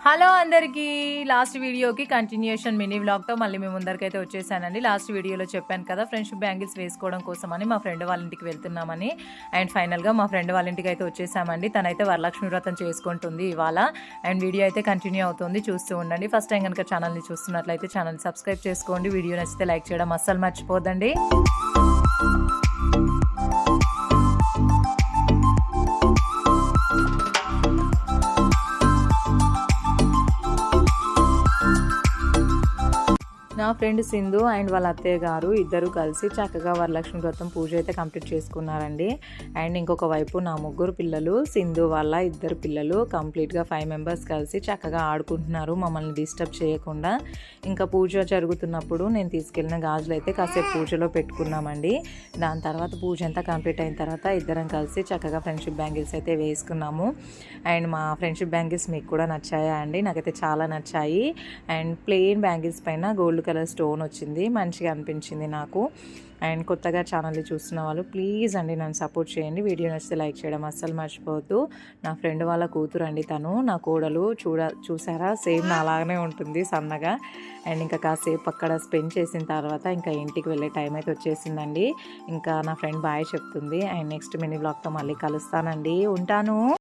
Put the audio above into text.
Hello అందరికీ, last వీడియోకి continuation mini వ్లాగ్తో మళ్ళీ మేము ముందరికైతే వచ్చేసానండి. లాస్ట్ వీడియోలో చెప్పాను కదా, ఫ్రెండ్షిప్ బ్యాంగిల్స్ వేసుకోవడం కోసమని మా ఫ్రెండ్ వాళ్ళ ఇంటికి వెళ్తున్నామని. అండ్ ఫైనల్గా మా ఫ్రెండ్ వాళ్ళ ఇంటికి అయితే వచ్చేసామండి. తనైతే వరలక్ష్మి వ్రతం చేసుకుంటుంది ఇవాళ. అండ్ వీడియో అయితే కంటిన్యూ అవుతుంది, చూస్తూ ఉండండి. ఫస్ట్ టైం కనుక ఛానల్ని చూస్తున్నట్లయితే ఛానల్ సబ్స్క్రైబ్ చేసుకోండి. వీడియో నచ్చితే లైక్ చేయడం అస్సలు మర్చిపోద్దండి. నా ఫ్రెండ్ సింధు అండ్ వాళ్ళ అత్తయ్య గారు ఇద్దరు కలిసి చక్కగా వరలక్ష్మి వ్రతం పూజ అయితే కంప్లీట్ చేసుకున్నారండి. అండ్ ఇంకొక వైపు నా ముగ్గురు పిల్లలు, సింధు వాళ్ళ ఇద్దరు పిల్లలు కంప్లీట్గా 5 మెంబర్స్ కలిసి చక్కగా ఆడుకుంటున్నారు, మమ్మల్ని డిస్టర్బ్ చేయకుండా. ఇంకా పూజ జరుగుతున్నప్పుడు నేను తీసుకెళ్ళిన గాజులు అయితే కాసేపు పూజలో పెట్టుకున్నామండి. దాని తర్వాత పూజ అంతా కంప్లీట్ అయిన తర్వాత ఇద్దరం కలిసి చక్కగా ఫ్రెండ్షిప్ బ్యాంగిల్స్ అయితే వేసుకున్నాము. అండ్ మా ఫ్రెండ్షిప్ బ్యాంగిల్స్ మీకు కూడా నచ్చాయా అండి? నాకైతే చాలా నచ్చాయి. అండ్ ప్లెయిన్ బ్యాంగిల్స్ పైన గోల్డ్ కలర్ స్టోన్ వచ్చింది, మంచిగా అనిపించింది నాకు. అండ్ కొత్తగా ఛానల్ని చూస్తున్న వాళ్ళు ప్లీజ్ అండి నన్ను సపోర్ట్ చేయండి. వీడియో నచ్చితే లైక్ చేయడం అస్సలు మర్చిపోవద్దు. నా ఫ్రెండ్ వాళ్ళ కూతురు అండి తను, నా కోడలు. చూసారా, సేమ్ నా అలాగనే ఉంటుంది సన్నగా. అండ్ ఇంకా కాసేపు అక్కడ స్పెండ్ చేసిన తర్వాత ఇంకా ఇంటికి వెళ్ళే టైం అయితే వచ్చేసిందండి. ఇంకా నా ఫ్రెండ్ బాయ్ చెప్తుంది. అండ్ నెక్స్ట్ మినీ వ్లాగ్తో మళ్ళీ కలుస్తానండి. ఉంటాను.